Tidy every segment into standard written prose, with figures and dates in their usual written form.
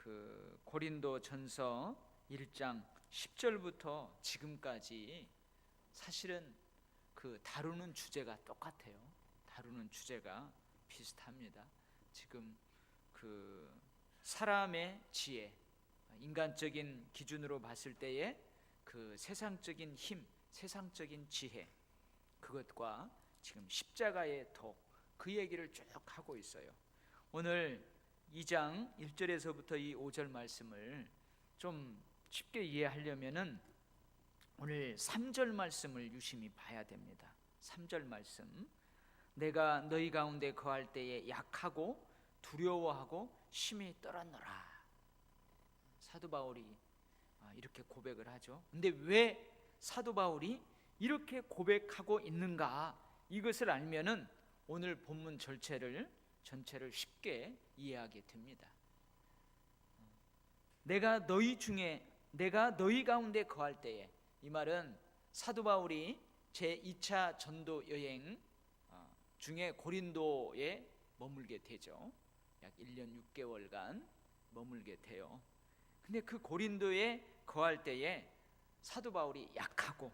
그 고린도전서 1장 10절부터 지금까지 사실은 그 다루는 주제가 똑같아요. 다루는 주제가 비슷합니다. 지금 그 사람의 지혜, 인간적인 기준으로 봤을 때의 그 세상적인 힘, 세상적인 지혜, 그것과 지금 십자가의 도, 그 얘기를 쭉 하고 있어요. 오늘 2장 1절에서부터 이 5절 말씀을 좀 쉽게 이해하려면은 오늘 3절 말씀을 유심히 봐야 됩니다. 3절 말씀, 내가 너희 가운데 거할 때에 약하고 두려워하고 심히 떨었노라. 사도 바울이 이렇게 고백을 하죠. 근데 왜 사도 바울이 이렇게 고백하고 있는가, 이것을 알면은 오늘 본문 전체를 쉽게 이해하게 됩니다. 내가 너희 가운데 거할 때에, 이 말은 사도 바울이 제2차 전도 여행 중에 고린도에 머물게 되죠. 약 1년 6개월간 머물게 돼요. 근데 그 고린도에 거할 때에 사도 바울이 약하고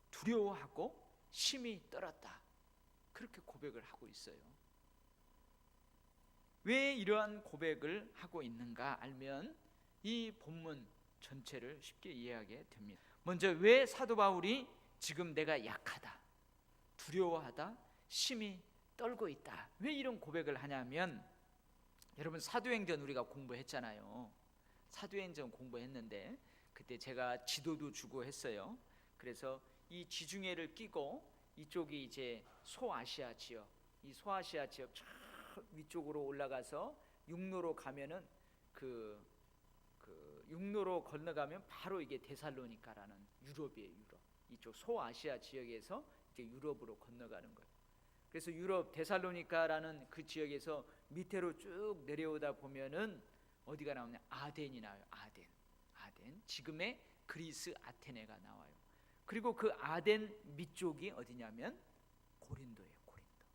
두려워하고 심히 떨었다, 그렇게 고백을 하고 있어요. 왜 이러한 고백을 하고 있는가 알면 이 본문 전체를 쉽게 이해하게 됩니다. 먼저 왜 사도 바울이 지금 내가 약하다, 두려워하다, 심히 떨고 있다, 왜 이런 고백을 하냐면, 여러분 사도행전 우리가 공부했잖아요. 사도행전 공부했는데 그때 제가 지도도 주고 했어요. 그래서 이 지중해를 끼고 이쪽이 이제 소아시아 지역, 이 소아시아 지역 저 위쪽으로 올라가서 육로로 가면은 그 육로로 건너가면 바로 이게 데살로니카라는 유럽이에요. 유럽, 이쪽 소아시아 지역에서 이제 유럽으로 건너가는 거예요. 그래서 유럽 데살로니카라는 그 지역에서 밑으로 쭉 내려오다 보면은 어디가 나오냐, 아덴이 나와요. 아덴, 지금의 그리스 아테네가 나와요. 그리고 그 아덴 밑쪽이 어디냐면 고린도예요. 고린도.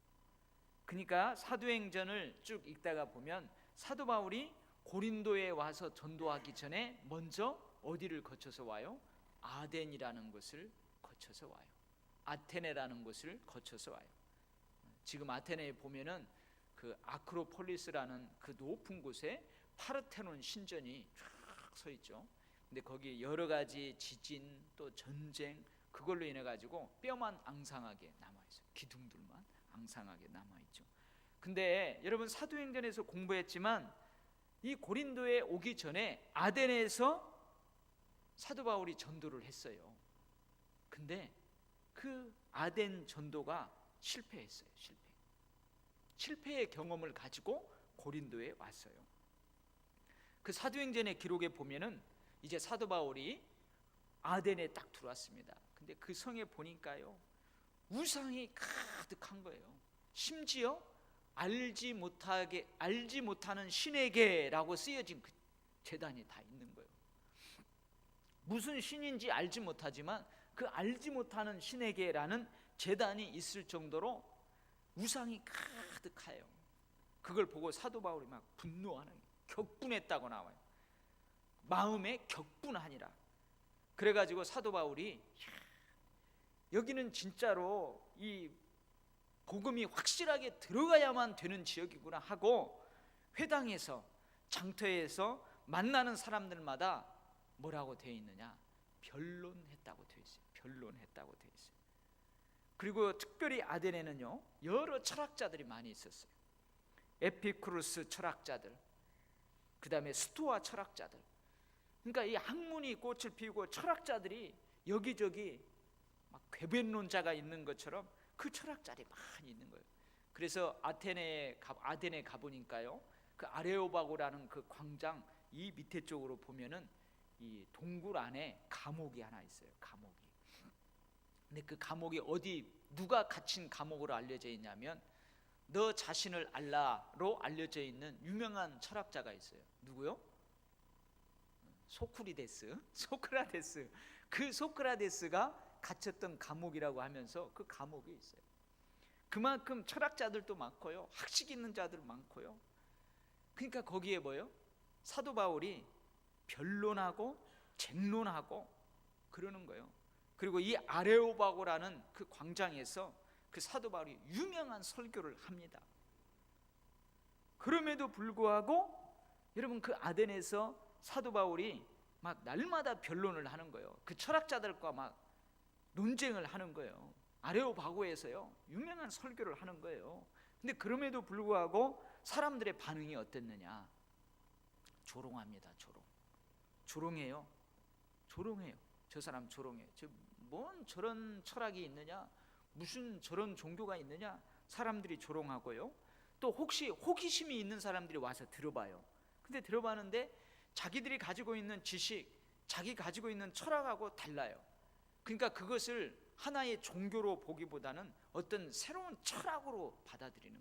그러니까 사도행전을 쭉 읽다가 보면 사도 바울이 고린도에 와서 전도하기 전에 먼저 어디를 거쳐서 와요? 아덴이라는 곳을 거쳐서 와요. 아테네라는 곳을 거쳐서 와요. 지금 아테네에 보면은 그 아크로폴리스라는 그 높은 곳에 파르테논 신전이 쫙 서 있죠. 근데 거기 여러 가지 지진 또 전쟁, 그걸로 인해 가지고 뼈만 앙상하게 남아 있어요. 기둥들만 앙상하게 남아 있죠. 근데 여러분 사도행전에서 공부했지만 이 고린도에 오기 전에 아덴에서 사도 바울이 전도를 했어요. 근데 그 아덴 전도가 실패했어요. 실패의 경험을 가지고 고린도에 왔어요. 그 사도행전의 기록에 보면은 이제 사도 바울이 아덴에 딱 들어왔습니다. 근데 그 성에 보니까요, 우상이 가득한 거예요. 심지어 알지 못하는 신에게라고 쓰여진 그 제단이 다 있는 거예요. 무슨 신인지 알지 못하지만 그 알지 못하는 신에게라는 제단이 있을 정도로 우상이 가득해요. 그걸 보고 사도 바울이 막 분노하는 거예요. 격분했다고 나와요. 마음에 격분하니라. 그래가지고 사도 바울이 여기는 진짜로 이 복음이 확실하게 들어가야만 되는 지역이구나 하고 회당에서 장터에서 만나는 사람들마다 뭐라고 되어 있느냐, 변론했다고 되어 있어요. 변론했다고 되어 있어요. 그리고 특별히 아덴에는요 여러 철학자들이 많이 있었어요. 에피쿠루스 철학자들, 그 다음에 스토아 철학자들. 그러니까 이 학문이 꽃을 피우고 철학자들이 여기저기 막 궤변론자가 있는 것처럼 그 철학자들이 많이 있는 거예요. 그래서 아덴에 가보니까요, 그 아레오바고라는 그 광장 이 밑에 쪽으로 보면은 이 동굴 안에 감옥이 하나 있어요. 감옥이. 근데 그 감옥이 어디, 누가 갇힌 감옥으로 알려져 있냐면 너 자신을 알라로 알려져 있는 유명한 철학자가 있어요. 누구요? 소크라테스. 그 소크라테스가 갇혔던 감옥이라고 하면서 그 감옥에 있어요. 그만큼 철학자들도 많고요, 학식 있는 자들 많고요. 그러니까 거기에 뭐예요? 사도 바울이 변론하고 쟁론하고 그러는 거예요. 그리고 이 아레오바고라는 그 광장에서 그 사도 바울이 유명한 설교를 합니다. 그럼에도 불구하고 여러분, 그 아덴에서 사도 바울이 막 날마다 변론을 하는 거예요. 그 철학자들과 막 논쟁을 하는 거예요. 아레오바고에서요, 유명한 설교를 하는 거예요. 근데 그럼에도 불구하고 사람들의 반응이 어땠느냐? 조롱합니다. 조롱해요. 저 사람 조롱해. 뭔 저런 철학이 있느냐? 무슨 저런 종교가 있느냐? 사람들이 조롱하고요. 또 혹시 호기심이 있는 사람들이 와서 들어봐요. 근데 들어봤는데 자기들이 가지고 있는 지식, 자기 가지고 있는 철학하고 달라요. 그러니까 그것을 하나의 종교로 보기보다는 어떤 새로운 철학으로 받아들이는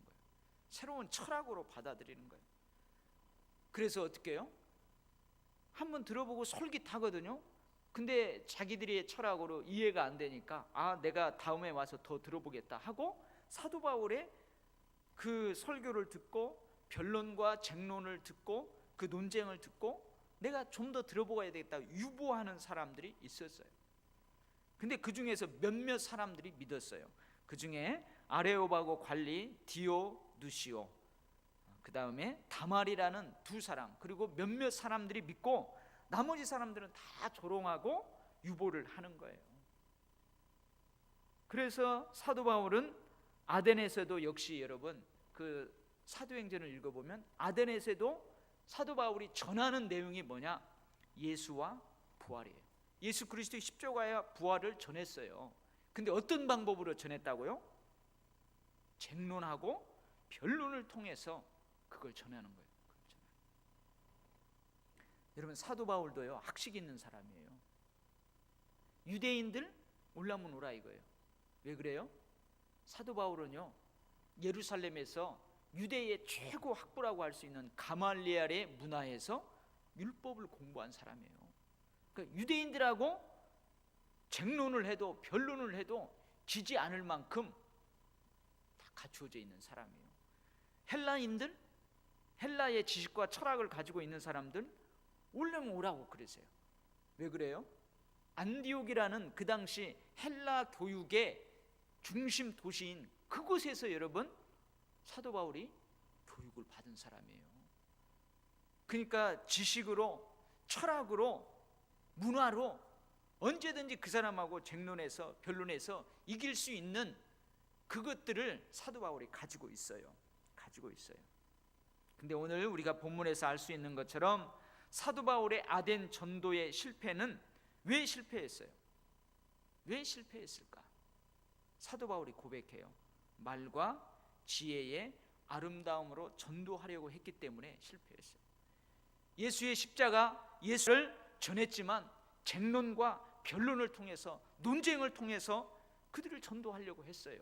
거예요. 그래서 어떻게 해요? 한번 들어보고 솔깃하거든요. 근데 자기들의 철학으로 이해가 안 되니까 내가 다음에 와서 더 들어보겠다 하고 사도 바울의 그 설교를 듣고 변론과 쟁론을 듣고 그 논쟁을 듣고 내가 좀 더 들어보아야 되겠다 유보하는 사람들이 있었어요. 근데 그 중에서 몇몇 사람들이 믿었어요. 그 중에 아레오바고 관리 디오누시오, 그 다음에 다말이라는 두 사람, 그리고 몇몇 사람들이 믿고 나머지 사람들은 다 조롱하고 유보를 하는 거예요. 그래서 사도 바울은 아덴에서도 역시 여러분, 그 사도행전을 읽어보면 아덴에서도 사도 바울이 전하는 내용이 뭐냐? 예수와 부활이에요. 예수 그리스도의 십자가와 부활을 전했어요. 근데 어떤 방법으로 전했다고요? 쟁론하고 변론을 통해서 그걸 전하는 거예요. 여러분, 사도 바울도요, 학식 있는 사람이에요. 유대인들 올라면 오라 이거예요. 왜 그래요? 사도 바울은요, 예루살렘에서 유대의 최고 학부라고 할 수 있는 가말리엘의 문화에서 율법을 공부한 사람이에요. 그러니까 유대인들하고 쟁론을 해도 변론을 해도 지지 않을 만큼 다 갖추어져 있는 사람이에요. 헬라인들, 헬라의 지식과 철학을 가지고 있는 사람들 올려면 오라고 그러세요. 왜 그래요? 안디옥이라는 그 당시 헬라 교육의 중심 도시인 그곳에서 여러분, 사도 바울이 교육을 받은 사람이에요. 그러니까 지식으로, 철학으로, 문화로 언제든지 그 사람하고 쟁론해서 변론해서 이길 수 있는 그것들을 사도 바울이 가지고 있어요. 근데 오늘 우리가 본문에서 알 수 있는 것처럼 사도 바울의 아덴 전도의 실패는 왜 실패했어요? 왜 실패했을까? 사도 바울이 고백해요. 말과 지혜의 아름다움으로 전도하려고 했기 때문에 실패했어요. 예수의 십자가, 예수를 전했지만 쟁론과 변론을 통해서, 논쟁을 통해서 그들을 전도하려고 했어요.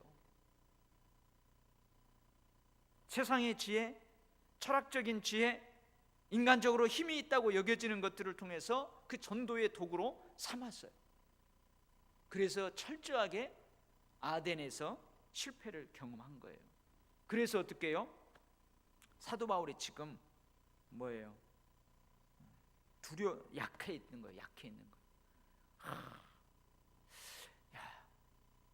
세상의 지혜, 철학적인 지혜, 인간적으로 힘이 있다고 여겨지는 것들을 통해서 그 전도의 도구로 삼았어요. 그래서 철저하게 아덴에서 실패를 경험한 거예요. 그래서 어떻게 해요? 사도 바울이 지금 뭐예요? 약해 있는 거예요.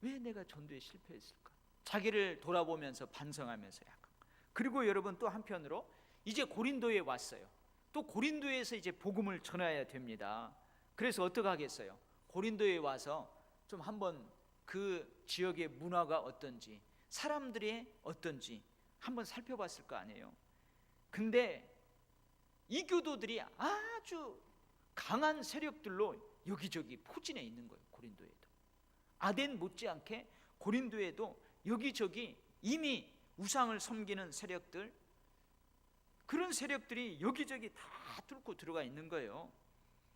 왜 내가 전도에 실패했을까? 자기를 돌아보면서 반성하면서 약간. 그리고 여러분, 또 한편으로 이제 고린도에 왔어요. 또 고린도에서 이제 복음을 전해야 됩니다. 그래서 어떻게 하겠어요? 고린도에 와서 좀 한번 그 지역의 문화가 어떤지, 사람들이 어떤지 한번 살펴봤을 거 아니에요. 근데 이 교도들이 아주 강한 세력들로 여기저기 포진해 있는 거예요. 고린도에도, 아덴 못지않게 고린도에도 여기저기 이미 우상을 섬기는 세력들, 그런 세력들이 여기저기 다 뚫고 들어가 있는 거예요.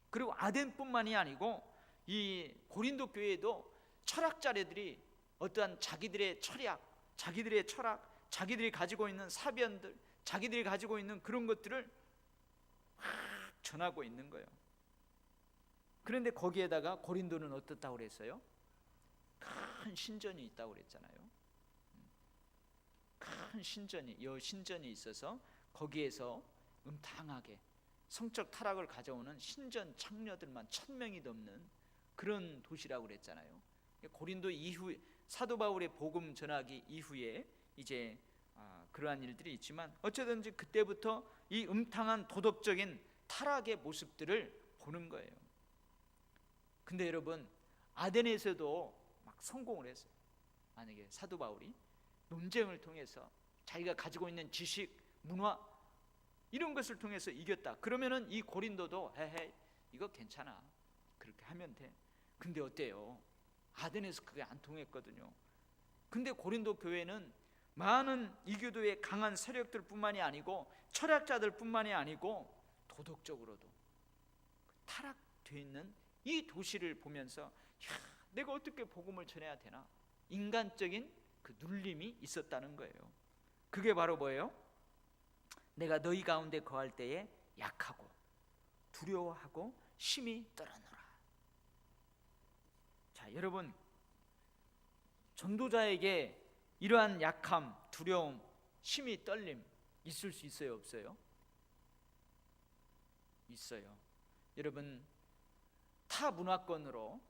그리고 아덴뿐만이 아니고 이 고린도 교회에도 철학자들이 어떠한 자기들의 철학, 자기들이 가지고 있는 사변들, 자기들이 가지고 있는 그런 것들을 막 전하고 있는 거예요. 그런데 거기에다가 고린도는 어떻다고 그랬어요? 큰 신전이 있다고 그랬잖아요. 큰 신전이, 여신전이 있어서 거기에서 음탕하게 성적 타락을 가져오는 신전 창녀들만 1000명이 넘는 그런 도시라고 그랬잖아요. 고린도 이후 사도 바울의 복음 전하기 이후에 이제 그러한 일들이 있지만 어쩌든지 그때부터 이 음탕한 도덕적인 타락의 모습들을 보는 거예요. 근데 여러분, 아덴에서도 막 성공을 했어요. 만약에 사도 바울이 논쟁을 통해서 자기가 가지고 있는 지식, 문화 이런 것을 통해서 이겼다, 그러면은 이 고린도도 헤헤 이거 괜찮아, 그렇게 하면 돼. 근데 어때요? 아덴에서 그게 안 통했거든요. 근데 고린도 교회는 많은 이교도의 강한 세력들 뿐만이 아니고 철학자들 뿐만이 아니고 도덕적으로도 타락되어 있는 이 도시를 보면서 내가 어떻게 복음을 전해야 되나, 인간적인 그 눌림이 있었다는 거예요. 그게 바로 뭐예요? 내가 너희 가운데 거할 때에 약하고 두려워하고 심히 떨어노라. 자, 여러분, 전도자에게 이러한 약함, 두려움, 심히 떨림 있을 수 있어요, 없어요? 있어요. 여러분, 타 문화권으로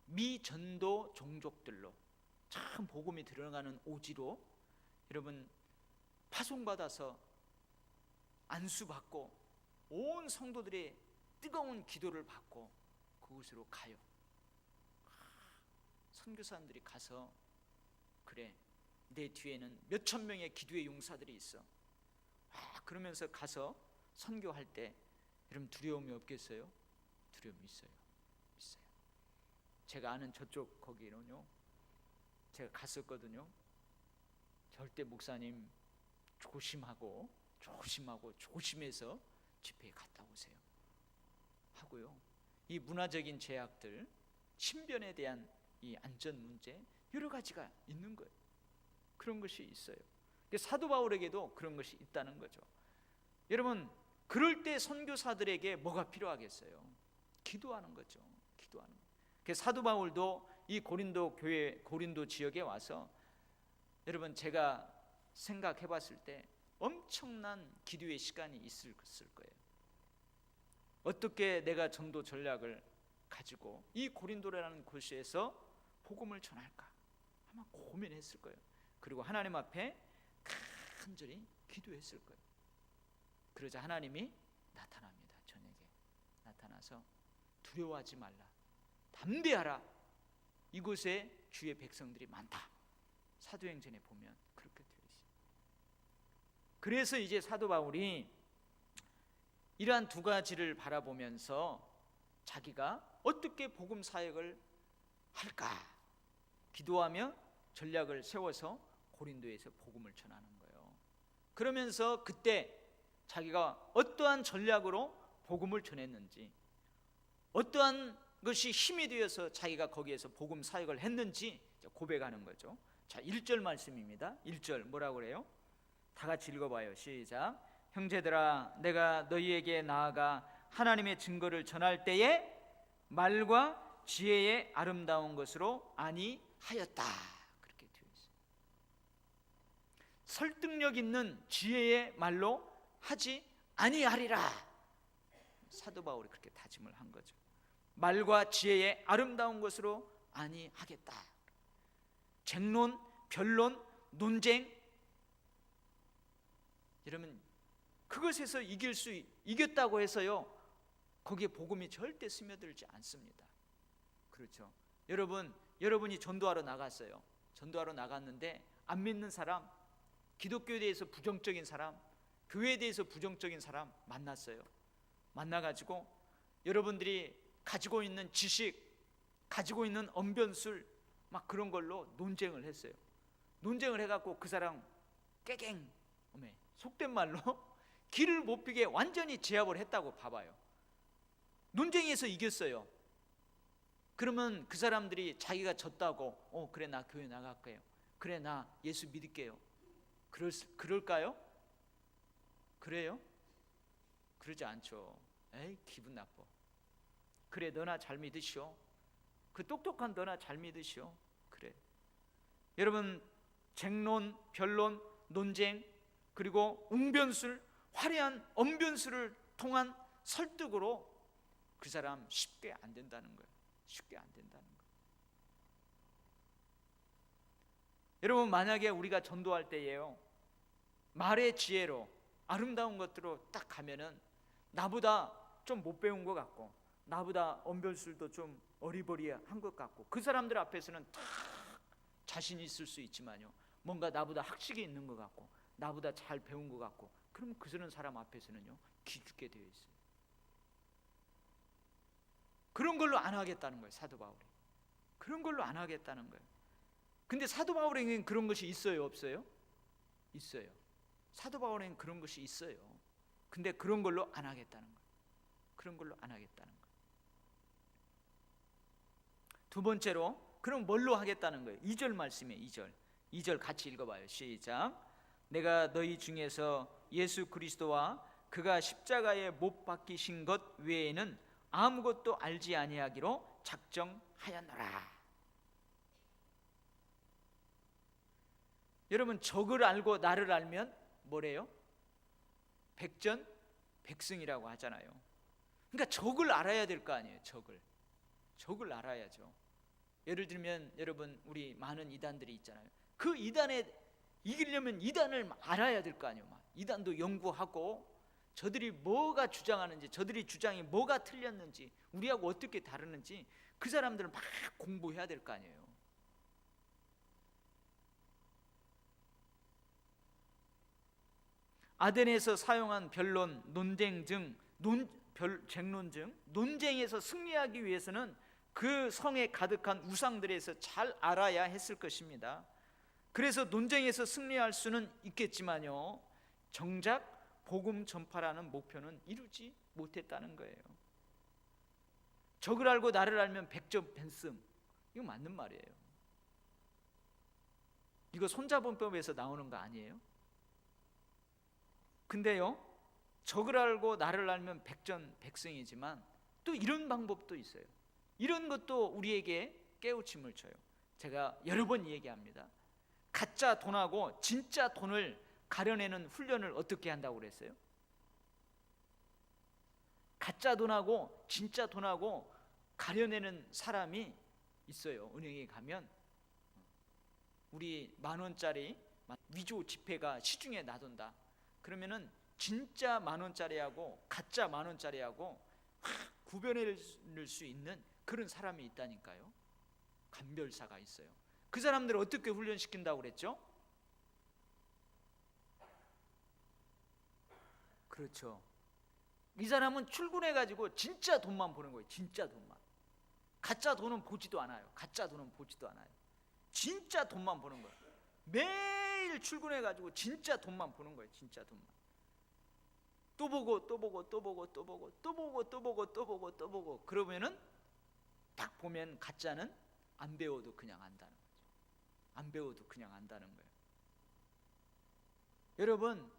미전도 종족들로 참 복음이 들어가는 오지로 여러분 파송받아서 안수받고 온 성도들의 뜨거운 기도를 받고 그곳으로 가요. 선교사님들이 가서 그래, 내 뒤에는 몇천 명의 기도의 용사들이 있어. 그러면서 가서 선교할 때 여러분 두려움이 없겠어요? 두려움이 있어요. 있어요. 제가 아는 저쪽 거기는요, 제가 갔었거든요. 절대 목사님 조심해서 집회에 갔다 오세요 하고요. 이 문화적인 제약들, 신변에 대한 이 안전 문제 여러 가지가 있는 거예요. 그런 것이 있어요. 사도 바울에게도 그런 것이 있다는 거죠. 여러분, 그럴 때 선교사들에게 뭐가 필요하겠어요? 기도하는 거죠. 기도하는 거. 사도 바울도 이 고린도 교회, 고린도 지역에 와서 여러분 제가 생각해 봤을 때 엄청난 기도의 시간이 있을 거예요. 어떻게 내가 전도 전략을 가지고 이 고린도라는 곳에서 복음을 전할까 아마 고민했을 거예요. 그리고 하나님 앞에 간절히 기도했을 거예요. 그러자 하나님이 나타납니다. 저에게 나타나서 두려워하지 말라, 담대하라, 이곳에 주의 백성들이 많다. 사도행전에 보면 그렇게 되어 있어요. 그래서 이제 사도 바울이 이러한 두 가지를 바라보면서 자기가 어떻게 복음 사역을 할까 기도하며 전략을 세워서 고린도에서 복음을 전하는 거예요. 그러면서 그때 자기가 어떠한 전략으로 복음을 전했는지, 어떠한 것이 힘이 되어서 자기가 거기에서 복음 사역을 했는지 고백하는 거죠. 자, 1절 말씀입니다. 1절 뭐라고 그래요? 다 같이 읽어봐요. 시작. 형제들아, 내가 너희에게 나아가 하나님의 증거를 전할 때에 말과 지혜의 아름다운 것으로 아니하였다. 그렇게 되어 있어요. 설득력 있는 지혜의 말로 하지 아니하리라. 사도 바울이 그렇게 다짐을 한 거죠. 말과 지혜의 아름다운 것으로 아니하겠다. 쟁론, 변론, 논쟁, 여러분 그것에서 이겼다고 해서요 거기에 복음이 절대 스며들지 않습니다. 그렇죠? 여러분이 전도하러 나갔어요. 전도하러 나갔는데 안 믿는 사람, 기독교에 대해서 부정적인 사람, 교회에 대해서 부정적인 사람 만났어요. 만나가지고 여러분들이 가지고 있는 지식, 가지고 있는 언변술 막 그런 걸로 논쟁을 했어요. 논쟁을 해갖고 그 사람 깨갱, 속된 말로 길을 못 피게 완전히 제압을 했다고 봐봐요. 논쟁에서 이겼어요. 그러면 그 사람들이 자기가 졌다고 그래 나 교회 나갈게요, 그래 나 예수 믿을게요, 그럴까요? 그래요? 그러지 않죠. 에이 기분 나빠. 그래 너나 잘 믿으시오. 그 똑똑한 너나 잘 믿으시오. 그래. 여러분 쟁론, 변론, 논쟁, 그리고 웅변술 화려한 언변수를 통한 설득으로 그 사람 쉽게 안 된다는 거예요. 쉽게 안 된다는 거예요. 여러분, 만약에 우리가 전도할 때예요, 말의 지혜로 아름다운 것들로 딱 가면은 나보다 좀 못 배운 것 같고, 나보다 언변술도 좀 어리버리한 것 같고, 그 사람들 앞에서는 탁 자신이 있을 수 있지만요, 뭔가 나보다 학식이 있는 것 같고, 나보다 잘 배운 것 같고, 그럼 그런 사람 앞에서는요 기죽게 되어 있어요. 그런 걸로 안 하겠다는 거예요, 사도 바울이. 그런 걸로 안 하겠다는 거예요. 근데 사도 바울에게는 그런 것이 있어요, 없어요? 있어요. 사도 바울에게는 그런 것이 있어요. 근데 그런 걸로 안 하겠다는 거예요. 그런 걸로 안 하겠다는 거예요. 두 번째로, 그럼 뭘로 하겠다는 거예요? 2절 말씀이에요. 2절 같이 읽어봐요. 시작. 내가 너희 중에서 예수 그리스도와 그가 십자가에 못 박히신 것 외에는 아무것도 알지 아니하기로 작정하였노라. 여러분, 적을 알고 나를 알면 뭐래요? 백전백승이라고 하잖아요. 그러니까 적을 알아야 될 거 아니에요. 적을 알아야죠. 예를 들면 여러분, 우리 많은 이단들이 있잖아요. 그 이단에 이기려면 이단을 알아야 될 거 아니에요. 이단도 연구하고, 저들이 뭐가 주장하는지, 저들이 주장이 뭐가 틀렸는지, 우리하고 어떻게 다르는지 그 사람들은 막 공부해야 될 거 아니에요. 아덴에서 사용한 변론, 논쟁 등 논쟁에서 승리하기 위해서는 그 성에 가득한 우상들에서 잘 알아야 했을 것입니다. 그래서 논쟁에서 승리할 수는 있겠지만요, 정작 복음 전파라는 목표는 이루지 못했다는 거예요. 적을 알고 나를 알면 백전백승, 이거 맞는 말이에요. 이거 손자본법에서 나오는 거 아니에요? 근데요, 적을 알고 나를 알면 백전백승이지만 또 이런 방법도 있어요. 이런 것도 우리에게 깨우침을 줘요. 제가 여러 번 얘기합니다. 가짜 돈하고 진짜 돈을 가려내는 훈련을 어떻게 한다고 그랬어요? 가짜 돈하고 진짜 돈하고 가려내는 사람이 있어요. 은행에 가면 우리 10,000원짜리 위조 지폐가 시중에 나돈다. 그러면은 진짜 10,000원짜리하고 가짜 10,000원짜리하고 구별할 수 있는 그런 사람이 있다니까요. 감별사가 있어요. 그 사람들을 어떻게 훈련시킨다고 그랬죠? 그렇죠. 이 사람은 출근해가지고 진짜 돈만 보는 거예요. 진짜 돈만. 가짜 돈은 보지도 않아요. 가짜 돈은 보지도 않아요. 진짜 돈만 보는 거예요. 매일 출근해가지고 진짜 돈만 보는 거예요. 진짜 돈만. 또 보고 또 보고 또 보고 또 보고 또 보고 또 보고 또 보고 또 보고, 그러면은 딱 보면 가짜는 안 배워도 그냥 안다는 거죠. 안 배워도 그냥 안다는 거예요. 여러분,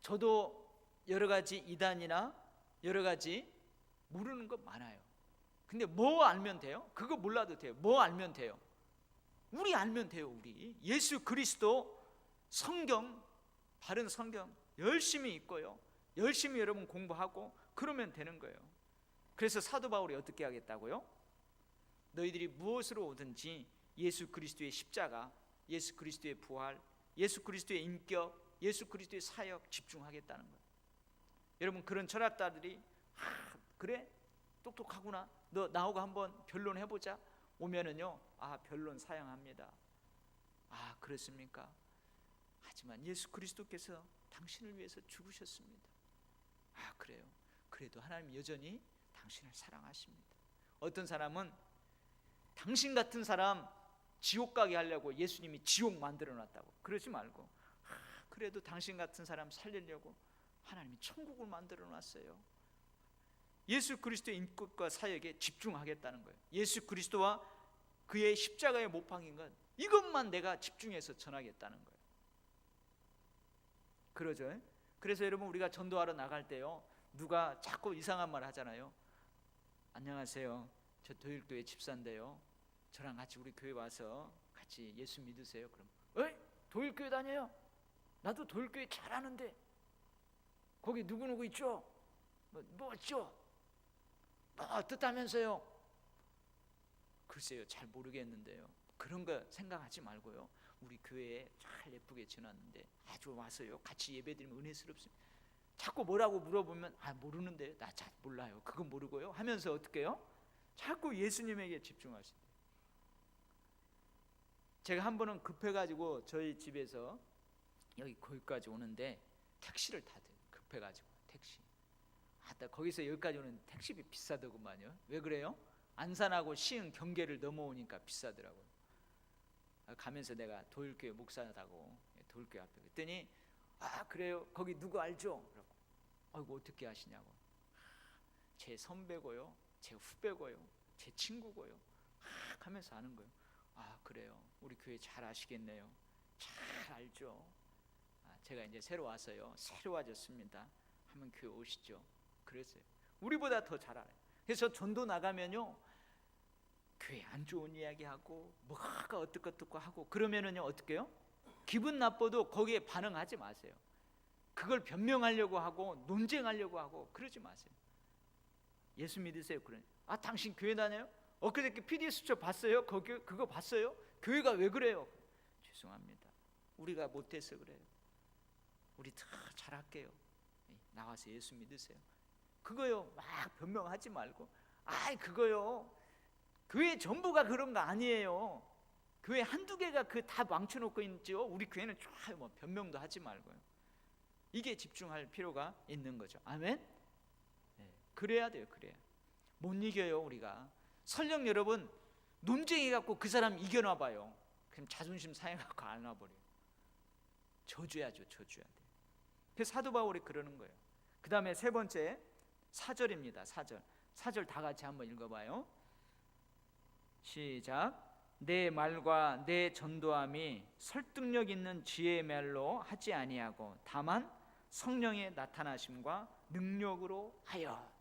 저도 여러 가지 이단이나 여러 가지 모르는 거 많아요. 근데 뭐 알면 돼요? 그거 몰라도 돼요. 뭐 알면 돼요? 우리 알면 돼요. 우리 예수 그리스도 성경, 바른 성경 열심히 읽고요, 열심히 여러분 공부하고 그러면 되는 거예요. 그래서 사도 바울이 어떻게 하겠다고요? 너희들이 무엇으로 오든지 예수 그리스도의 십자가, 예수 그리스도의 부활, 예수 그리스도의 인격, 예수 그리스도의 사역 집중하겠다는 거예요. 여러분, 그런 철학자들이 그래? 똑똑하구나, 너 나하고 한번 변론해보자 오면은요, 변론 사양합니다. 그렇습니까? 하지만 예수 그리스도께서 당신을 위해서 죽으셨습니다. 그래요? 그래도 하나님 여전히 당신을 사랑하십니다. 어떤 사람은 당신 같은 사람 지옥 가게 하려고 예수님이 지옥 만들어 놨다고. 그러지 말고, 그래도 당신 같은 사람 살리려고 하나님이 천국을 만들어 놨어요. 예수 그리스도의 인격과 사역에 집중하겠다는 거예요. 예수 그리스도와 그의 십자가에 못 박힌 것, 이것만 내가 집중해서 전하겠다는 거예요. 그러죠? 그래서 여러분, 우리가 전도하러 나갈 때요, 누가 자꾸 이상한 말 하잖아요. 안녕하세요, 저 도일교회 집사인데요, 저랑 같이 우리 교회 와서 같이 예수 믿으세요. 그럼 도일교회 다녀요? 나도 도일교회 잘하는데. 거기 누구누구 있죠? 뭐 있죠? 뭐 어떻다면서요? 글쎄요, 잘 모르겠는데요. 그런 거 생각하지 말고요, 우리 교회에 잘 예쁘게 지났는데 아주 와서요 같이 예배드리면 은혜스럽습니다. 자꾸 뭐라고 물어보면 모르는데요, 나 잘 몰라요, 그건 모르고요 하면서 어떻게 해요? 자꾸 예수님에게 집중하신대요. 제가 한 번은 급해가지고 저희 집에서 거기까지 오는데 택시를 타대요. 급해가지고 택시. 거기서 여기까지 오는 택시비 비싸더구만요. 왜 그래요? 안산하고 시흥 경계를 넘어오니까 비싸더라고요. 가면서 내가 도일교회 목사라고, 도일교회 앞에 그랬더니 그래요? 거기 누구 알죠? 그러고 아이고 어떻게 아시냐고. 제 선배고요, 제 후배고요, 제 친구고요 하면서 아는 거예요. 그래요, 우리 교회 잘 아시겠네요. 잘 알죠. 제가 이제 새로 와서요, 새로워졌습니다 하면 교회 오시죠. 그랬어요. 우리보다 더 잘 알아요. 그래서 전도 나가면요, 교회 안 좋은 이야기하고 뭐가 어떻고 하고 그러면은요 어떻게 해요? 기분 나빠도 거기에 반응하지 마세요. 그걸 변명하려고 하고 논쟁하려고 하고 그러지 마세요. 예수 믿으세요. 그러니 당신 교회 다녀요? 엊그저께 PD수첩 봤어요? 그거 봤어요? 교회가 왜 그래요? 죄송합니다, 우리가 못해서 그래요. 우리 다 잘할게요. 나와서 예수 믿으세요. 그거요 막 변명하지 말고 그거요 교회 전부가 그런 거 아니에요. 교회 한두 개가 다 망쳐놓고 있죠. 우리 교회는 뭐 변명도 하지 말고요. 이게 집중할 필요가 있는 거죠. 아멘. 그래야 돼요. 그래야 못 이겨요. 우리가 설령 여러분 논쟁해갖고 그 사람 이겨놔 봐요. 그럼 자존심 상해갖고 안 와버려요. 저주야죠. 저주야 돼요. 그래서 사도 바울이 그러는 거예요. 그 다음에 세 번째 4절입니다. 4절 다 같이 한번 읽어봐요. 시작. 내 말과 내 전도함이 설득력 있는 지혜의 말로 하지 아니하고 다만 성령의 나타나심과 능력으로 하여.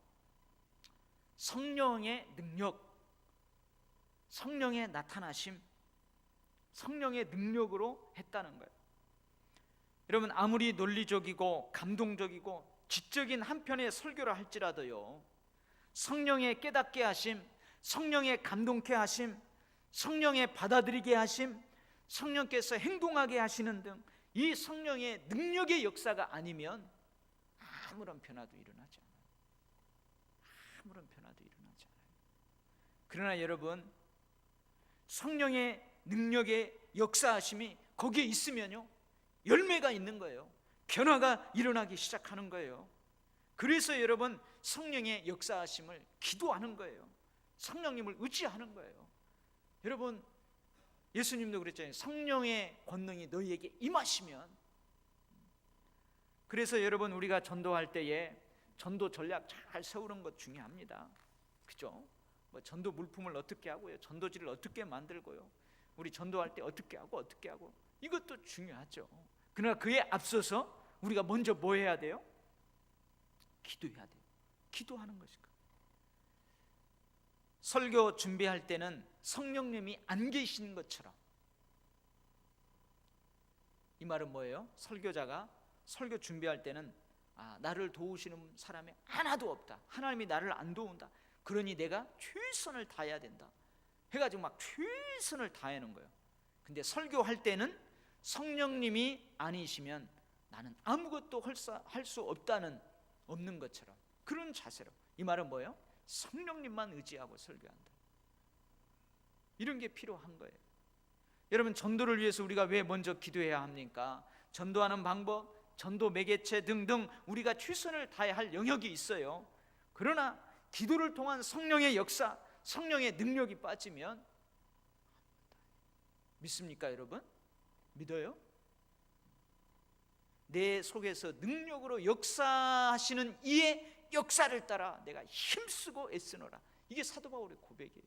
성령의 능력, 성령의 나타나심, 성령의 능력으로 했다는 거예요. 여러분 아무리 논리적이고 감동적이고 지적인 한편의 설교를 할지라도요, 성령의 깨닫게 하심, 성령의 감동케 하심, 성령의 받아들이게 하심, 성령께서 행동하게 하시는 등 이 성령의 능력의 역사가 아니면 아무런 변화도 일어나지 않아요. 아무런 변화도 일어나지 않아요. 그러나 여러분 성령의 능력의 역사하심이 거기에 있으면요 열매가 있는 거예요. 변화가 일어나기 시작하는 거예요. 그래서 여러분 성령의 역사하심을 기도하는 거예요. 성령님을 의지하는 거예요. 여러분 예수님도 그랬잖아요. 성령의 권능이 너희에게 임하시면. 그래서 여러분 우리가 전도할 때에 전도 전략 잘 세우는 것 중요합니다. 그죠? 뭐 전도 물품을 어떻게 하고요, 전도지를 어떻게 만들고요, 우리 전도할 때 어떻게 하고 이것도 중요하죠. 그러나 그에 앞서서 우리가 먼저 뭐 해야 돼요? 기도해야 돼요. 기도하는 것일까? 설교 준비할 때는 성령님이 안 계시는 것처럼. 이 말은 뭐예요? 설교자가 설교 준비할 때는 나를 도우시는 사람이 하나도 없다, 하나님이 나를 안 도운다, 그러니 내가 최선을 다해야 된다 해가지고 막 최선을 다하는 거예요. 근데 설교할 때는 성령님이 아니시면 나는 아무것도 할 수 없는 것처럼 그런 자세로. 이 말은 뭐예요? 성령님만 의지하고 설교한다. 이런 게 필요한 거예요. 여러분 전도를 위해서 우리가 왜 먼저 기도해야 합니까? 전도하는 방법, 전도 매개체 등등 우리가 최선을 다해야 할 영역이 있어요. 그러나 기도를 통한 성령의 역사, 성령의 능력이 빠지면 믿습니까 여러분? 믿어요? 내 속에서 능력으로 역사하시는 이의 역사를 따라 내가 힘쓰고 애쓰노라. 이게 사도 바울의 고백이에요.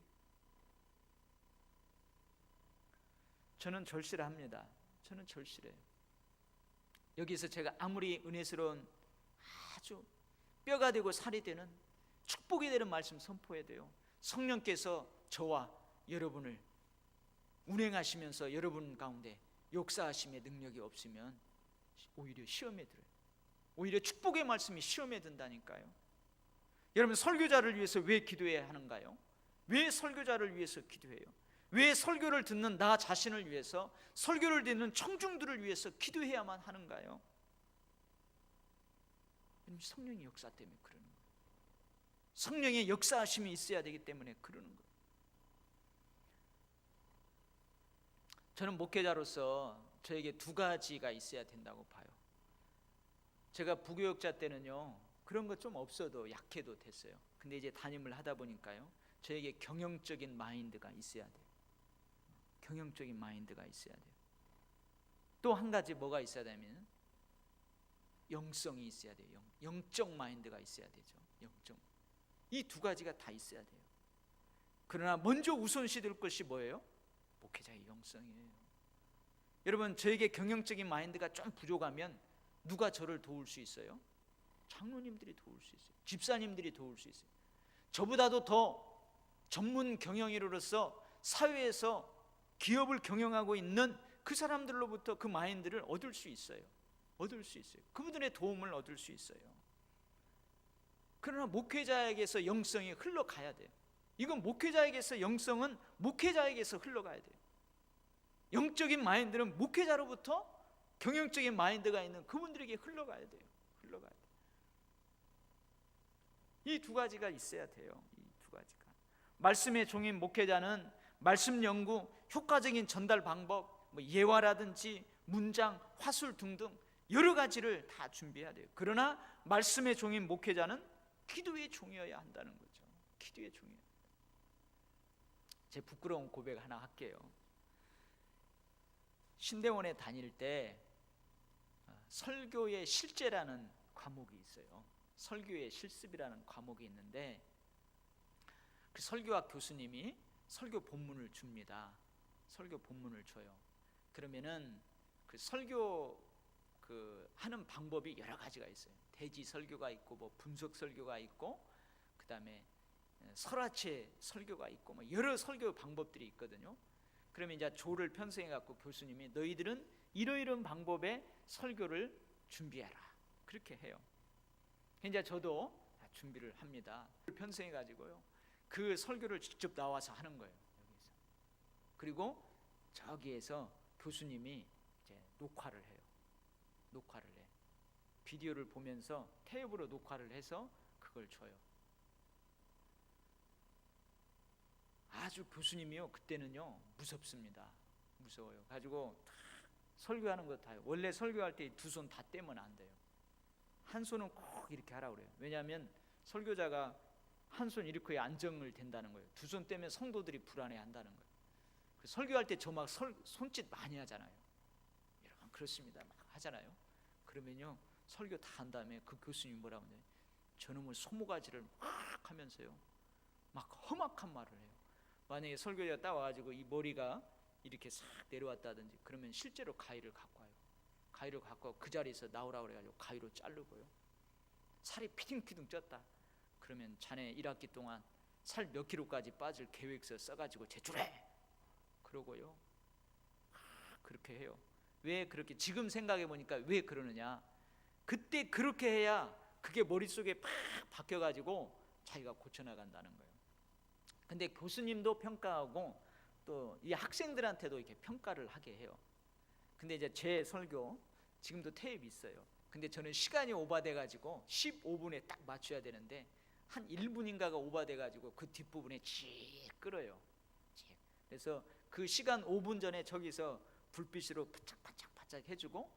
저는 절실합니다. 저는 절실해요. 여기서 제가 아무리 은혜스러운 아주 뼈가 되고 살이 되는 축복이 되는 말씀 선포해야 돼요. 성령께서 저와 여러분을 운행하시면서 여러분 가운데 역사하심의 능력이 없으면 오히려 시험에 들어요. 오히려 축복의 말씀이 시험에 든다니까요. 여러분, 설교자를 위해서 왜 기도해야 하는가요? 왜 설교자를 위해서 기도해요? 왜 설교를 듣는 나 자신을 위해서, 설교를 듣는 청중들을 위해서 기도해야만 하는가요? 성령의 역사 때문에 그러는 거예요. 성령의 역사하심이 있어야 되기 때문에 그러는 거예요. 저는 목회자로서 저에게 두 가지가 있어야 된다고 봐요. 제가 부교육자 때는요, 그런 거 좀 없어도 약해도 됐어요. 근데 이제 담임을 하다 보니까요, 저에게 경영적인 마인드가 있어야 돼요. 경영적인 마인드가 있어야 돼요. 또 한 가지 뭐가 있어야 되면 영성이 있어야 돼요. 영적 마인드가 있어야 되죠. 영적. 이 두 가지가 다 있어야 돼요. 그러나 먼저 우선시 될 것이 뭐예요? 목회자의 영성이에요. 여러분, 저에게 경영적인 마인드가 좀 부족하면 누가 저를 도울 수 있어요? 장로님들이 도울 수 있어요. 집사님들이 도울 수 있어요. 저보다도 더 전문 경영인으로서 사회에서 기업을 경영하고 있는 그 사람들로부터 그 마인드를 얻을 수 있어요. 얻을 수 있어요. 그분들의 도움을 얻을 수 있어요. 그러나 목회자에게서 영성이 흘러가야 돼요. 이건 목회자에게서 영성은 목회자에게서 흘러가야 돼요. 영적인 마인드는 목회자로부터 경영적인 마인드가 있는 그분들에게 흘러가야 돼요. 흘러가야 돼요. 이 두 가지가 있어야 돼요. 이 두 가지가. 말씀의 종인 목회자는 말씀 연구, 효과적인 전달 방법, 예화라든지 문장, 화술 등등 여러 가지를 다 준비해야 돼요. 그러나 말씀의 종인 목회자는 기도의 종이어야 한다는 거죠. 기도의 종이어야 한다. 제 부끄러운 고백 하나 할게요. 신대원에 다닐 때 설교의 실제라는 과목이 있어요. 설교의 실습이라는 과목이 있는데, 그 설교학 교수님이 설교 본문을 줍니다. 설교 본문을 줘요. 그러면은 그 설교 하는 방법이 여러 가지가 있어요. 대지 설교가 있고, 뭐 분석 설교가 있고, 그 다음에 설화체 설교가 있고, 뭐 여러 설교 방법들이 있거든요. 그러면 이제 조를 편성해 갖고 교수님이 너희들은 이러이러한 방법의 설교를 준비해라, 그렇게 해요. 이제 저도 준비를 합니다. 편성해 가지고요, 그 설교를 직접 나와서 하는 거예요. 여기서. 그리고 저기에서 교수님이 이제 녹화를 해요. 녹화를 해. 비디오를 보면서 테이프로 녹화를 해서 그걸 줘요. 아주 교수님이요, 그때는요 무섭습니다. 무서워요. 가지고 설교하는 거 다요. 원래 설교할 때 두 손 다 떼면 안 돼요. 한 손은 꼭 이렇게 하라고 그래요. 왜냐하면 설교자가 한 손 이렇게 안정을 된다는 거예요. 두 손 떼면 성도들이 불안해한다는 거예요. 설교할 때 저 막 손짓 많이 하잖아요. 여러분 그렇습니다. 막 하잖아요. 그러면요 설교 다 한 다음에 그 교수님이 뭐라고 하냐, 저놈의 소모가지를 막 하면서요 막 험악한 말을 해요. 만약에 설교자가 딱 와가지고 이 머리가 이렇게 싹 내려왔다든지 그러면 실제로 가위를 갖고 와요. 가위를 갖고 그 자리에서 나오라고 그래가지고 가위로 자르고요. 살이 피둥피둥 쪘다 그러면 자네 1학기 동안 살 몇 킬로까지 빠질 계획서 써가지고 제출해, 그러고요. 그렇게 해요. 왜 그렇게, 지금 생각해 보니까 왜 그러느냐, 그때 그렇게 해야 그게 머릿속에 팍 박혀가지고 자기가 고쳐나간다는 거예요. 근데 교수님도 평가하고 또 이 학생들한테도 이렇게 평가를 하게 해요. 근데 이제 제 설교 지금도 테이프 있어요. 근데 저는 시간이 오바돼 가지고 15분에 딱 맞춰야 되는데 한 1분인가가 오바돼 가지고 그 뒷부분에 칙 끌어요. 그래서 그 시간 5분 전에 저기서 불빛으로 바짝바짝 해주고,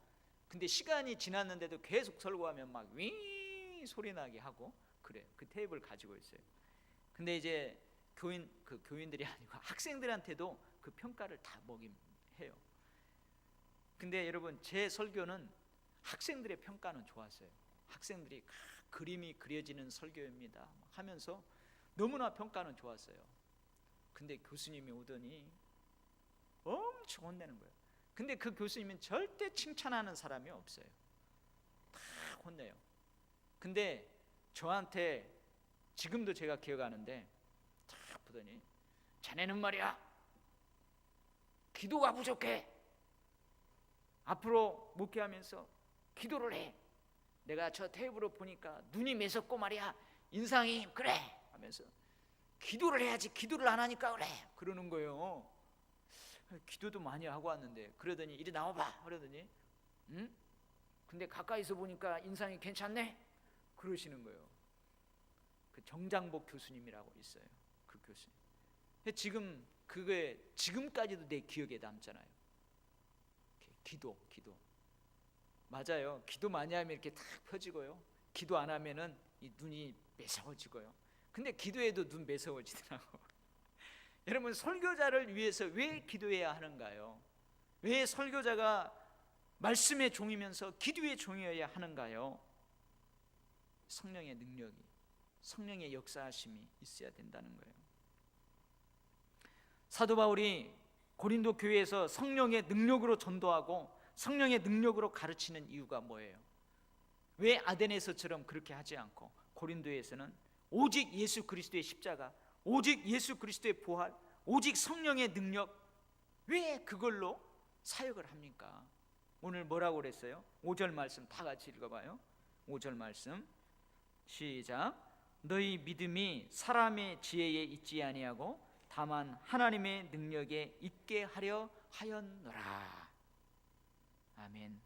근데 시간이 지났는데도 계속 설교하면 막 윙 소리 나게 하고 그래요. 그 테이프를 가지고 있어요. 근데 이제 교인들이 아니고 학생들한테도 그 평가를 다 해요. 근데 여러분 제 설교는 학생들의 평가는 좋았어요. 학생들이 그림이 그려지는 설교입니다 하면서 너무나 평가는 좋았어요. 근데 교수님이 오더니 엄청 혼내는 거예요. 근데 그 교수님은 절대 칭찬하는 사람이 없어요. 다 혼내요. 근데 저한테 지금도 제가 기억하는데 탁 보더니 자네는 말이야 기도가 부족해. 앞으로 목회하면서 기도를 해. 내가 저 테이블을 보니까 눈이 매섭고 말이야, 인상이 그래 하면서 기도를 해야지 기도를 안 하니까 그래 그러는 거예요. 기도도 많이 하고 왔는데 그러더니 이리 나와봐 그러더니 응? 근데 가까이서 보니까 인상이 괜찮네 그러시는 거예요. 그 정장복 교수님이라고 있어요. 그 교수님. 지금 그게 지금까지도 내 기억에 남잖아요. 기도 맞아요. 기도 많이 하면 이렇게 탁 펴지고요, 기도 안 하면은 이 눈이 매서워지고요. 근데 기도해도 눈 매서워지더라고. 여러분, 설교자를 위해서 왜 기도해야 하는가요? 왜 설교자가 말씀의 종이면서 기도의 종이어야 하는가요? 성령의 능력이, 성령의 역사하심이 있어야 된다는 거예요. 사도 바울이 고린도 교회에서 성령의 능력으로 전도하고 성령의 능력으로 가르치는 이유가 뭐예요? 왜 아데네서처럼 그렇게 하지 않고 고린도에서는 오직 예수 그리스도의 십자가, 오직 예수 그리스도의 부활, 오직 성령의 능력, 왜 그걸로 사역을 합니까? 오늘 뭐라고 그랬어요? 5절 말씀 다 같이 읽어봐요. 5절 말씀 시작. 너희 믿음이 사람의 지혜에 있지 아니하고 다만 하나님의 능력에 있게 하려 하였노라. 아멘.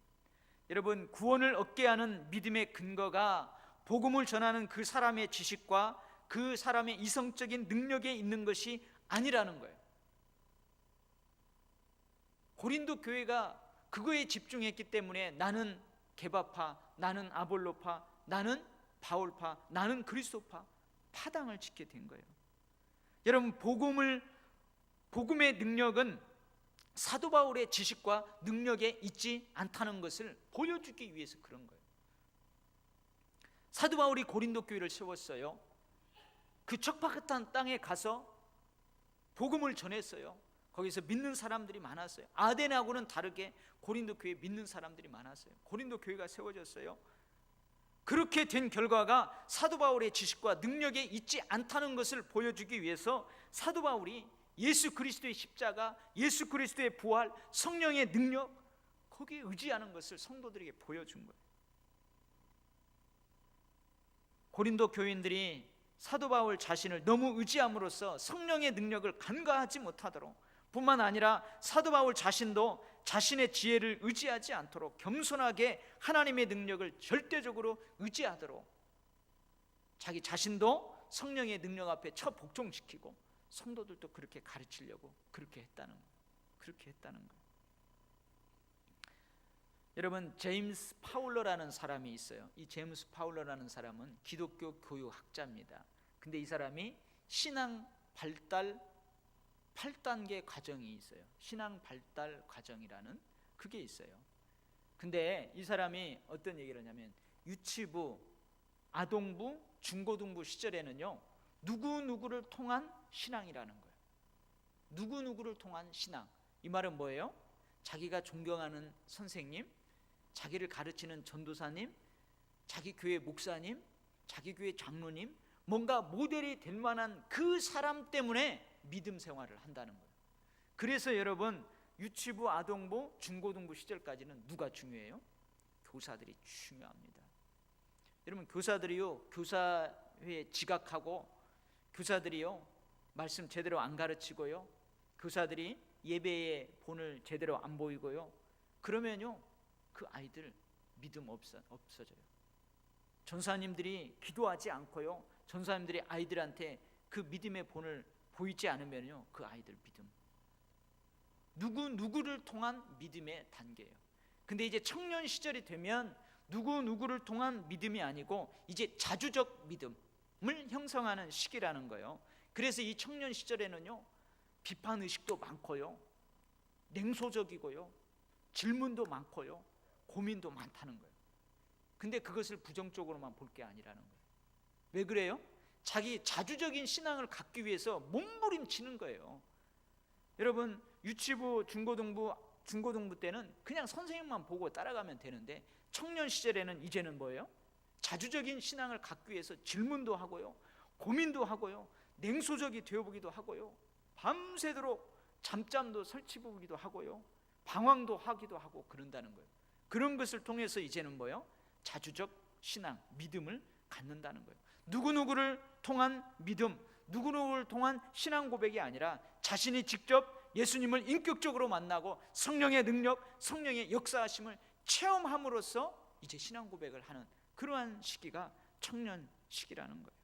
여러분, 구원을 얻게 하는 믿음의 근거가 복음을 전하는 그 사람의 지식과 그 사람의 이성적인 능력에 있는 것이 아니라는 거예요. 고린도 교회가 그거에 집중했기 때문에 나는 게바파, 나는 아볼로파, 나는 바울파, 나는 그리스도파 파당을 짓게 된 거예요. 여러분, 복음의 능력은 사도 바울의 지식과 능력에 있지 않다는 것을 보여주기 위해서 그런 거예요. 사도 바울이 고린도 교회를 세웠어요. 그 척박한 땅에 가서 복음을 전했어요. 거기서 믿는 사람들이 많았어요. 아덴하고는 다르게 고린도 교회에 믿는 사람들이 많았어요. 고린도 교회가 세워졌어요. 그렇게 된 결과가 사도 바울의 지식과 능력에 있지 않다는 것을 보여주기 위해서 사도 바울이 예수 그리스도의 십자가, 예수 그리스도의 부활, 성령의 능력, 거기에 의지하는 것을 성도들에게 보여준 거예요. 고린도 교인들이 사도 바울 자신을 너무 의지함으로써 성령의 능력을 간과하지 못하도록, 뿐만 아니라 사도 바울 자신도 자신의 지혜를 의지하지 않도록 겸손하게 하나님의 능력을 절대적으로 의지하도록 자기 자신도 성령의 능력 앞에 처복종시키고 성도들도 그렇게 가르치려고 그렇게 했다는 거예요. 여러분, 제임스 파울러라는 사람이 있어요. 이 제임스 파울러라는 사람은 기독교 교육학자입니다. 근데 이 사람이 신앙 발달 8단계 과정이 있어요. 신앙 발달 과정이라는 그게 있어요. 근데 이 사람이 어떤 얘기를 하냐면 유치부, 아동부, 중고등부 시절에는요, 누구누구를 통한 신앙이라는 거예요. 누구누구를 통한 신앙. 이 말은 뭐예요? 자기가 존경하는 선생님, 자기를 가르치는 전도사님, 자기 교회 목사님, 자기 교회 장로님, 뭔가 모델이 될 만한 그 사람 때문에 믿음 생활을 한다는 거예요. 그래서 여러분, 유치부, 아동부, 중고등부 시절까지는 누가 중요해요? 교사들이 중요합니다. 여러분, 교사들이요, 교사회에 지각하고, 교사들이요, 말씀 제대로 안 가르치고요, 교사들이 예배의 본을 제대로 안 보이고요, 그러면요, 그 아이들 믿음 없어져요. 전사님들이 기도하지 않고요, 전사님들이 아이들한테 그 믿음의 본을 보이지 않으면요, 그 아이들 믿음, 누구를 통한 믿음의 단계예요. 근데 이제 청년 시절이 되면 누구를 통한 믿음이 아니고 이제 자주적 믿음을 형성하는 시기라는 거예요. 그래서 이 청년 시절에는요, 비판 의식도 많고요, 냉소적이고요, 질문도 많고요, 고민도 많다는 거예요. 근데 그것을 부정적으로만 볼 게 아니라는 거예요. 왜 그래요? 자기 자주적인 신앙을 갖기 위해서 몸부림치는 거예요. 여러분, 유치부, 중고등부 때는 그냥 선생님만 보고 따라가면 되는데, 청년 시절에는 이제는 뭐예요? 자주적인 신앙을 갖기 위해서 질문도 하고요, 고민도 하고요, 냉소적이 되어보기도 하고요, 밤새도록 잠잠도 설치보기도 하고요, 방황도 하기도 하고 그런다는 거예요. 그런 것을 통해서 이제는 뭐예요? 자주적 신앙, 믿음을 갖는다는 거예요. 누구누구를 통한 믿음, 누구누구를 통한 신앙 고백이 아니라 자신이 직접 예수님을 인격적으로 만나고 성령의 능력, 성령의 역사하심을 체험함으로써 이제 신앙 고백을 하는 그러한 시기가 청년 시기라는 거예요.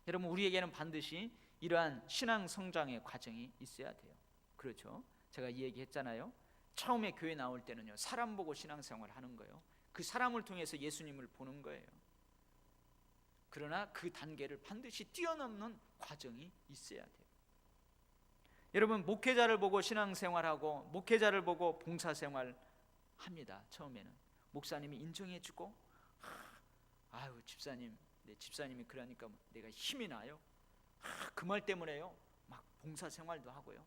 여러분, 우리에게는 반드시 이러한 신앙 성장의 과정이 있어야 돼요. 그렇죠? 제가 이 얘기 했잖아요. 처음에 교회 나올 때는요, 사람 보고 신앙생활 하는 거예요. 그 사람을 통해서 예수님을 보는 거예요. 그러나 그 단계를 반드시 뛰어넘는 과정이 있어야 돼요. 여러분, 목회자를 보고 신앙생활하고 목회자를 보고 봉사생활 합니다. 처음에는 목사님이 인정해주고, 아유 집사님, 네, 집사님이 그러니까 내가 힘이 나요. 그 말 때문에요 막 봉사생활도 하고요.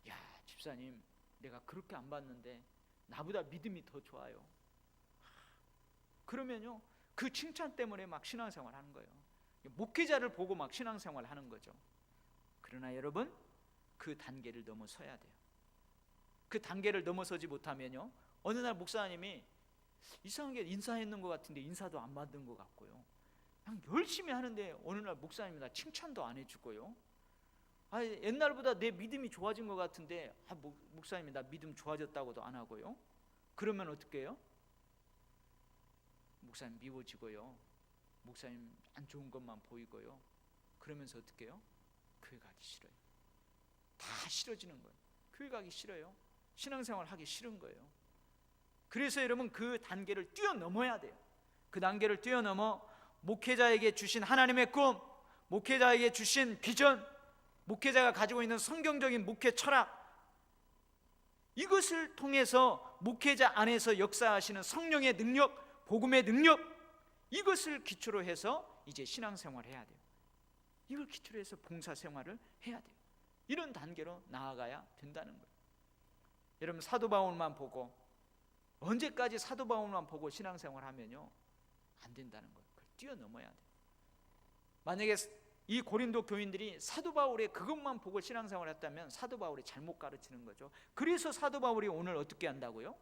야 집사님, 내가 그렇게 안 봤는데 나보다 믿음이 더 좋아요. 그러면요 그 칭찬 때문에 막 신앙생활 하는 거예요. 목회자를 보고 막 신앙생활 하는 거죠. 그러나 여러분, 그 단계를 넘어서야 돼요. 그 단계를 넘어서지 못하면요, 어느 날 목사님이 이상하게 인사했는 것 같은데 인사도 안 받은 것 같고요, 그냥 열심히 하는데 어느 날 목사님이 나 칭찬도 안 해주고요, 옛날보다 내 믿음이 좋아진 것 같은데 목사님이 나 믿음 좋아졌다고도 안 하고요. 그러면 어떻게 해요? 목사님 미워지고요, 목사님 안 좋은 것만 보이고요. 그러면서 어떻게 해요? 교회 가기 싫어요. 다 싫어지는 거예요. 교회 가기 싫어요. 신앙생활 하기 싫은 거예요. 그래서 여러분, 그 단계를 뛰어넘어야 돼요. 그 단계를 뛰어넘어 목회자에게 주신 하나님의 꿈, 목회자에게 주신 비전, 목회자가 가지고 있는 성경적인 목회 철학, 이것을 통해서 목회자 안에서 역사하시는 성령의 능력, 복음의 능력, 이것을 기초로 해서 이제 신앙생활을 해야 돼요. 이걸 기초로 해서 봉사생활을 해야 돼요. 이런 단계로 나아가야 된다는 거예요. 여러분, 사도 바울만 보고, 언제까지 사도 바울만 보고 신앙생활 하면요 안 된다는 거예요. 그걸 뛰어넘어야 돼요. 만약에 이 고린도 교인들이 사도 바울의 그것만 보고 신앙생활을 했다면 사도 바울이 잘못 가르치는 거죠. 그래서 사도 바울이 오늘 어떻게 한다고요?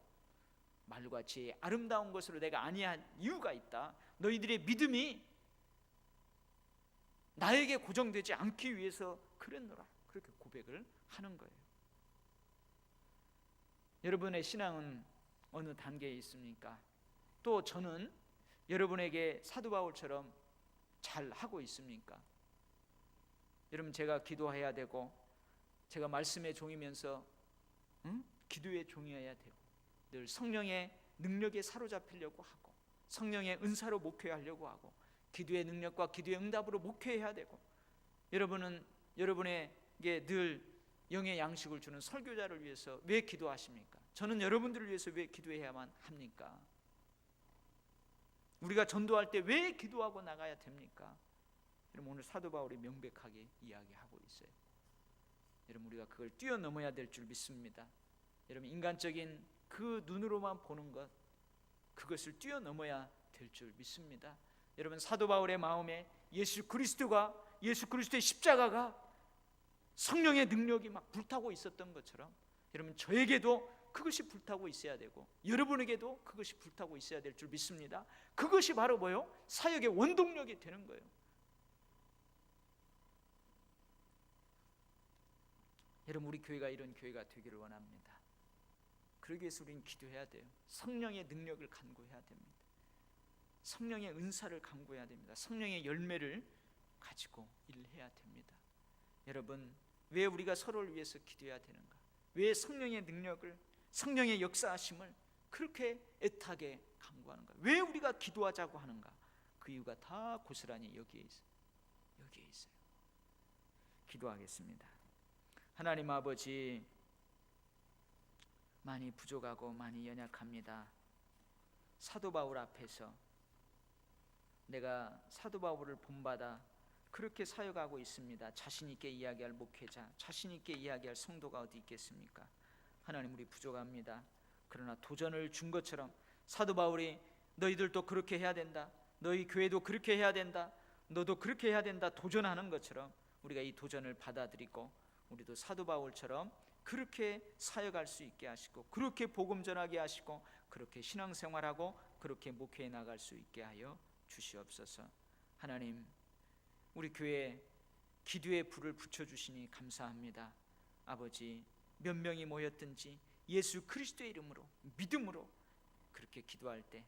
말과 지혜의 아름다운 것으로 내가 아니한 이유가 있다. 너희들의 믿음이 나에게 고정되지 않기 위해서 그랬노라. 그렇게 고백을 하는 거예요. 여러분의 신앙은 어느 단계에 있습니까? 또 저는 여러분에게 사도 바울처럼 잘 하고 있습니까? 여러분, 제가 기도해야 되고, 제가 말씀의 종이면서 기도의 종이어야 되고, 늘 성령의 능력에 사로잡히려고 하고, 성령의 은사로 목회하려고 하고, 기도의 능력과 기도의 응답으로 목회해야 되고, 여러분은 여러분에게 늘 영의 양식을 주는 설교자를 위해서 왜 기도하십니까? 저는 여러분들을 위해서 왜 기도해야만 합니까? 우리가 전도할 때 왜 기도하고 나가야 됩니까? 여러분, 오늘 사도 바울이 명백하게 이야기하고 있어요. 여러분, 우리가 그걸 뛰어넘어야 될 줄 믿습니다. 여러분, 인간적인 그 눈으로만 보는 것, 그것을 뛰어넘어야 될 줄 믿습니다. 여러분, 사도 바울의 마음에 예수 그리스도가, 예수 그리스도의 십자가가 성령의 능력이 막 불타고 있었던 것처럼, 여러분, 저에게도 그것이 불타고 있어야 되고, 여러분에게도 그것이 불타고 있어야 될 줄 믿습니다. 그것이 바로 뭐요? 사역의 원동력이 되는 거예요. 여러분, 우리 교회가 이런 교회가 되기를 원합니다. 그러기 위해서 우리는 기도해야 돼요. 성령의 능력을 간구해야 됩니다. 성령의 은사를 간구해야 됩니다. 성령의 열매를 가지고 일해야 됩니다. 여러분, 왜 우리가 서로를 위해서 기도해야 되는가? 왜 성령의 능력을, 성령의 역사하심을 그렇게 애타게 간구하는가? 왜 우리가 기도하자고 하는가? 그 이유가 다 고스란히 여기에 있어요. 여기에 있어요. 기도하겠습니다. 하나님 아버지, 많이 부족하고 많이 연약합니다. 사도 바울 앞에서 내가 사도 바울을 본받아 그렇게 사역하고 있습니다. 자신 있게 이야기할 목회자, 자신 있게 이야기할 성도가 어디 있겠습니까? 하나님, 우리 부족합니다. 그러나 도전을 준 것처럼 사도 바울이 너희들도 그렇게 해야 된다, 너희 교회도 그렇게 해야 된다, 너도 그렇게 해야 된다 도전하는 것처럼 우리가 이 도전을 받아들이고 우리도 사도 바울처럼 그렇게 사역할 수 있게 하시고, 그렇게 복음 전하게 하시고, 그렇게 신앙생활하고 그렇게 목회해 나갈 수 있게 하여 주시옵소서. 하나님, 우리 교회에 기도의 불을 붙여주시니 감사합니다. 아버지, 몇 명이 모였든지 예수 그리스도의 이름으로 믿음으로 그렇게 기도할 때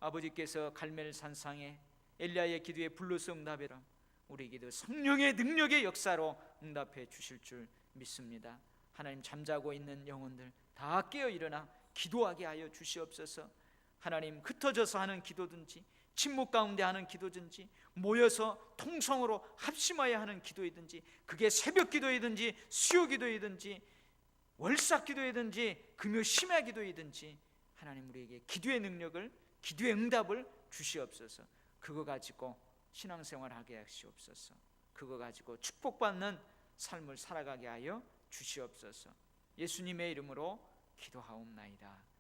아버지께서 갈멜산상에 엘리야의 기도에 불로서 응답해라 우리에게도 성령의 능력의 역사로 응답해 주실 줄 믿습니다. 하나님, 잠자고 있는 영혼들 다 깨어 일어나 기도하게 하여 주시옵소서. 하나님, 흩어져서 하는 기도든지 침묵 가운데 하는 기도든지 모여서 통성으로 합심하여 하는 기도이든지 그게 새벽 기도이든지 수요 기도이든지 월삭 기도이든지 금요 심야 기도이든지 하나님, 우리에게 기도의 능력을, 기도의 응답을 주시옵소서. 그거 가지고 신앙생활하게 하시옵소서. 그거 가지고 축복받는 삶을 살아가게 하여 주시옵소서. 예수님의 이름으로 기도하옵나이다.